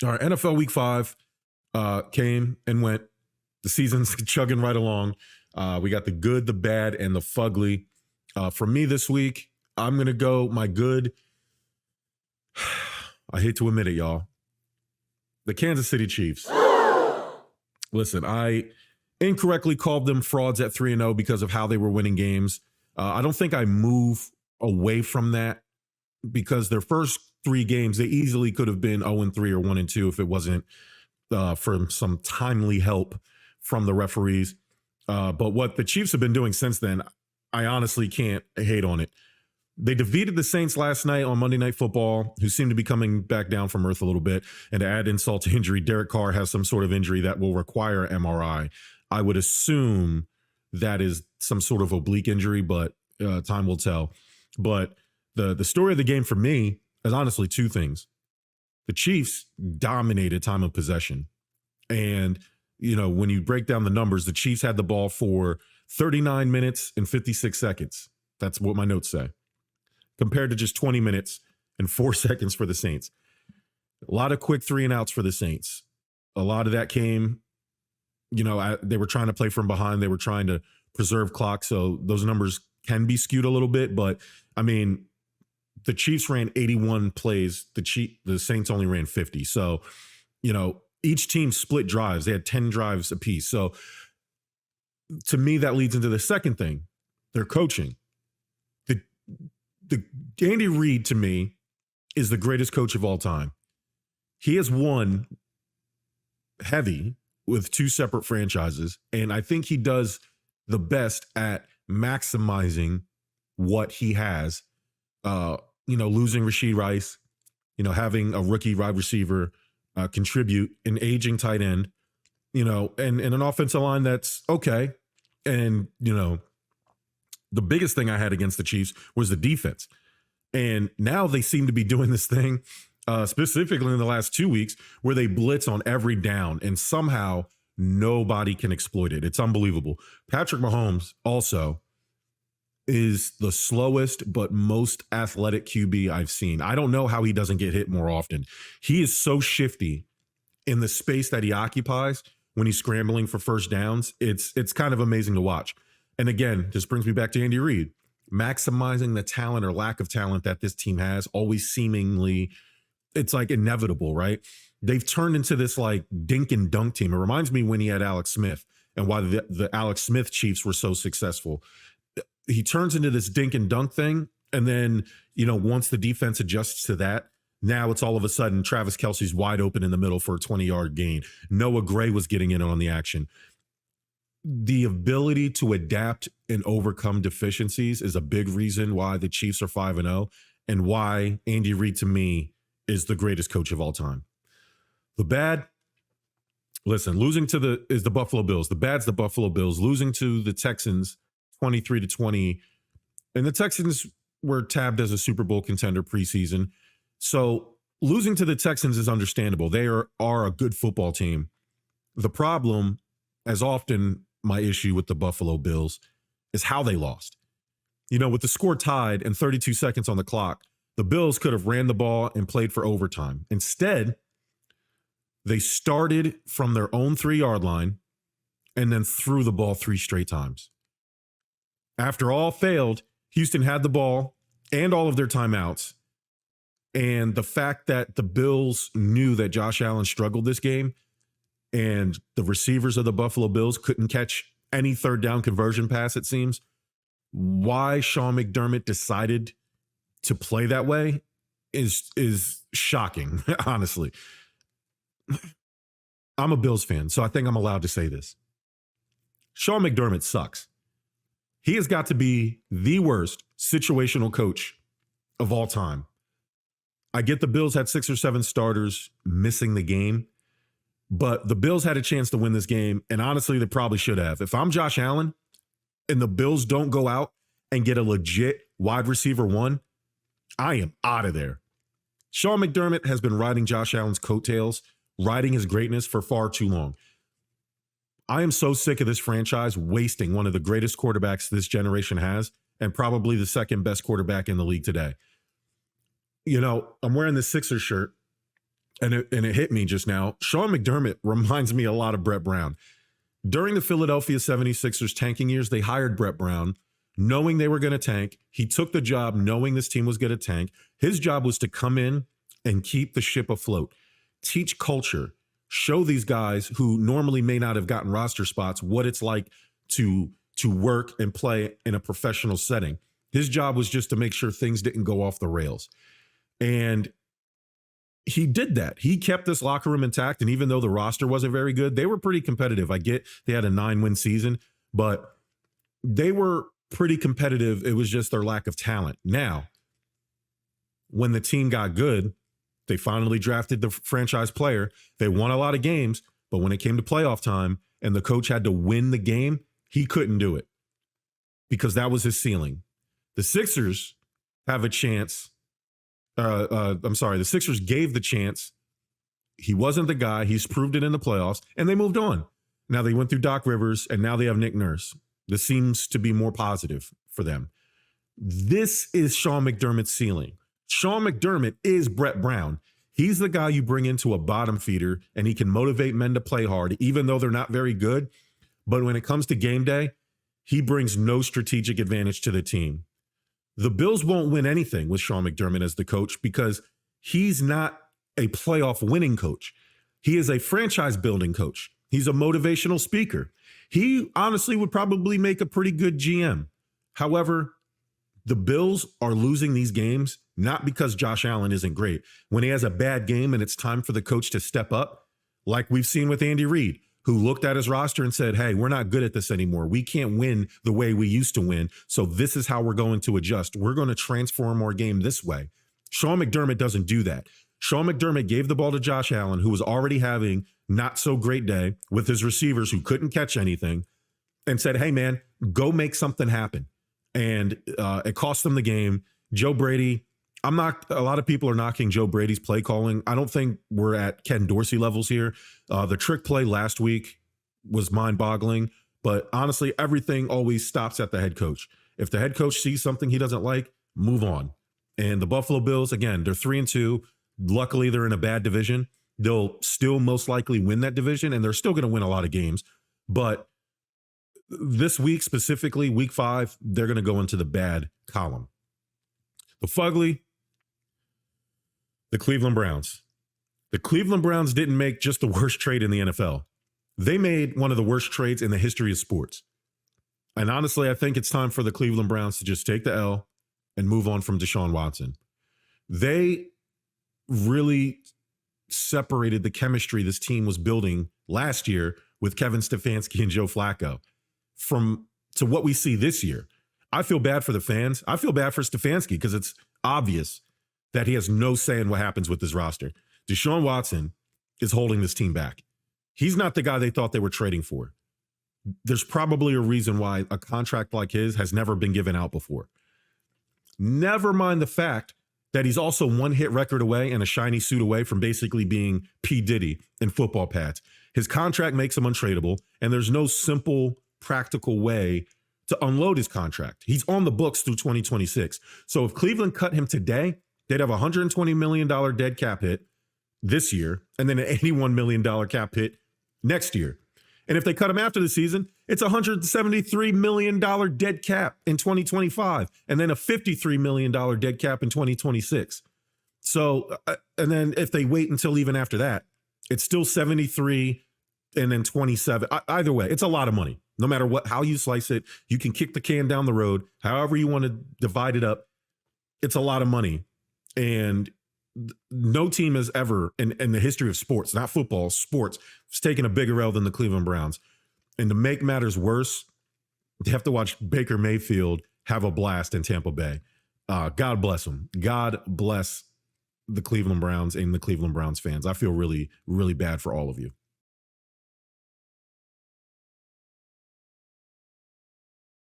All right, NFL Week 5 came and went. The season's chugging right along. We got the good, the bad, and the fugly. For me this week, I'm going to go my good. I hate to admit it, y'all. The Kansas City Chiefs. Listen, I incorrectly called them frauds at 3-0 because of how they were winning games. I don't think I move away from that because their first 3 games, they easily could have been 0-3 or 1-2 if it wasn't for some timely help from the referees. But what the Chiefs have been doing since then, I honestly can't hate on it. They defeated the Saints last night on Monday Night Football, who seem to be coming back down from earth a little bit. And to add insult to injury, Derek Carr has some sort of injury that will require MRI. I would assume that is some sort of oblique injury, but time will tell. But the story of the game for me is honestly 2 things. The Chiefs dominated time of possession. And, you know, when you break down the numbers, the Chiefs had the ball for 39 minutes and 56 seconds. That's what my notes say. Compared to just 20 minutes and 4 seconds for the Saints. A lot of quick 3 and outs for the Saints. A lot of that came, you know, they were trying to play from behind. They were trying to preserve clock. So those numbers can be skewed a little bit. But, I mean, the Chiefs ran 81 plays. The Saints only ran 50. So, you know, each team split drives. They had 10 drives apiece. So, to me, that leads into the second thing. Their coaching. The Andy Reid, to me, is the greatest coach of all time. He has won heavy with 2 separate franchises, and I think he does the best at maximizing what he has. You know, losing Rashee Rice, you know, having a rookie wide receiver contribute, an aging tight end, you know, and an offensive line that's okay. And, you know, the biggest thing I had against the Chiefs was the defense. And now they seem to be doing this thing, specifically in the last 2 weeks, where they blitz on every down and somehow nobody can exploit it. It's unbelievable. Patrick Mahomes also is the slowest but most athletic QB I've seen. I don't know how he doesn't get hit more often. He is so shifty in the space that he occupies when he's scrambling for first downs. It's kind of amazing to watch. And again, this brings me back to Andy Reid. Maximizing the talent or lack of talent that this team has, always seemingly, it's like inevitable, right? They've turned into this like dink and dunk team. It reminds me when he had Alex Smith and why the Alex Smith Chiefs were so successful. He turns into this dink and dunk thing. And then, you know, once the defense adjusts to that, now it's all of a sudden Travis Kelce's wide open in the middle for a 20-yard gain. Noah Gray was getting in on the action. The ability to adapt and overcome deficiencies is a big reason why the Chiefs are 5-0 and why Andy Reid, to me, is the greatest coach of all time. The bad, listen, losing to the Buffalo Bills. The bad's the Buffalo Bills. Losing to the Texans 23-20. And the Texans were tabbed as a Super Bowl contender preseason. So losing to the Texans is understandable. They are a good football team. The problem, as often my issue with the Buffalo Bills, is how they lost. You know, with the score tied and 32 seconds on the clock, the Bills could have ran the ball and played for overtime. Instead, they started from their own 3-yard line and then threw the ball 3 straight times. After all failed, Houston had the ball and all of their timeouts. And the fact that the Bills knew that Josh Allen struggled this game and the receivers of the Buffalo Bills couldn't catch any 3rd down conversion pass, it seems, why Sean McDermott decided to play that way is shocking, honestly. I'm a Bills fan, so I think I'm allowed to say this. Sean McDermott sucks. He has got to be the worst situational coach of all time. I get the Bills had 6 or 7 starters missing the game, but the Bills had a chance to win this game, and honestly, they probably should have. If I'm Josh Allen and the Bills don't go out and get a legit wide receiver 1, I am out of there. Sean McDermott has been riding Josh Allen's coattails, riding his greatness for far too long. I am so sick of this franchise wasting one of the greatest quarterbacks this generation has, and probably the second best quarterback in the league today. You know, I'm wearing this Sixers shirt. and it hit me just now. Sean McDermott reminds me a lot of Brett Brown. During the Philadelphia 76ers tanking years, they hired Brett Brown knowing they were going to tank. He took the job knowing this team was going to tank. His job was to come in and keep the ship afloat, teach culture, show these guys who normally may not have gotten roster spots what it's like to work and play in a professional setting. His job was just to make sure things didn't go off the rails. And he did that. He kept this locker room intact. And even though the roster wasn't very good, they were pretty competitive. I get they had a 9-win season, but they were pretty competitive. It was just their lack of talent. Now, when the team got good, they finally drafted the franchise player. They won a lot of games, but when it came to playoff time and the coach had to win the game, he couldn't do it because that was his ceiling. The Sixers have a chance. The Sixers gave the chance. He wasn't the guy. He's proved it in the playoffs, and they moved on. Now they went through Doc Rivers, and now they have Nick Nurse. This seems to be more positive for them. This is Sean McDermott's ceiling. Sean McDermott is Brett Brown. He's the guy you bring into a bottom feeder, and he can motivate men to play hard, even though they're not very good. But when it comes to game day, he brings no strategic advantage to the team. The Bills won't win anything with Sean McDermott as the coach because he's not a playoff winning coach. He is a franchise building coach. He's a motivational speaker. He honestly would probably make a pretty good GM. However, the Bills are losing these games not because Josh Allen isn't great. When he has a bad game and it's time for the coach to step up, like we've seen with Andy Reid, who looked at his roster and said, hey, we're not good at this anymore. We can't win the way we used to win. So this is how we're going to adjust. We're going to transform our game this way. Sean McDermott doesn't do that. Sean McDermott gave the ball to Josh Allen, who was already having not so great day with his receivers who couldn't catch anything, and said, hey, man, go make something happen. And it cost them the game. Joe Brady, a lot of people are knocking Joe Brady's play calling. I don't think we're at Ken Dorsey levels here. The trick play last week was mind-boggling, but honestly, everything always stops at the head coach. If the head coach sees something he doesn't like, move on. And the Buffalo Bills, again, they're 3-2. Luckily, they're in a bad division. They'll still most likely win that division, and they're still going to win a lot of games. But this week, specifically, week 5, they're going to go into the bad column. The fugly, the Cleveland Browns. The Cleveland Browns didn't make just the worst trade in the NFL. They made one of the worst trades in the history of sports. And honestly, I think it's time for the Cleveland Browns to just take the L and move on from Deshaun Watson. They really separated the chemistry this team was building last year with Kevin Stefanski and Joe Flacco to what we see this year. I feel bad for the fans. I feel bad for Stefanski because it's obvious that he has no say in what happens with his roster. Deshaun Watson is holding this team back. He's not the guy they thought they were trading for. There's probably a reason why a contract like his has never been given out before. Never mind the fact that he's also one hit record away and a shiny suit away from basically being P. Diddy in football pads. His contract makes him untradeable, and there's no simple, practical way to unload his contract. He's on the books through 2026. So if Cleveland cut him today, they'd have a $120 million dead cap hit this year, and then an $81 million cap hit next year. And if they cut him after the season, it's a $173 million dead cap in 2025, and then a $53 million dead cap in 2026. So, and then if they wait until even after that, it's still 73 and then 27. Either way, it's a lot of money. No matter how you slice it, you can kick the can down the road. However you want to divide it up, it's a lot of money. And no team has ever, in the history of sports, not football, sports, has taken a bigger L than the Cleveland Browns. And to make matters worse, they have to watch Baker Mayfield have a blast in Tampa Bay. God bless him. God bless the Cleveland Browns and the Cleveland Browns fans. I feel really, really bad for all of you.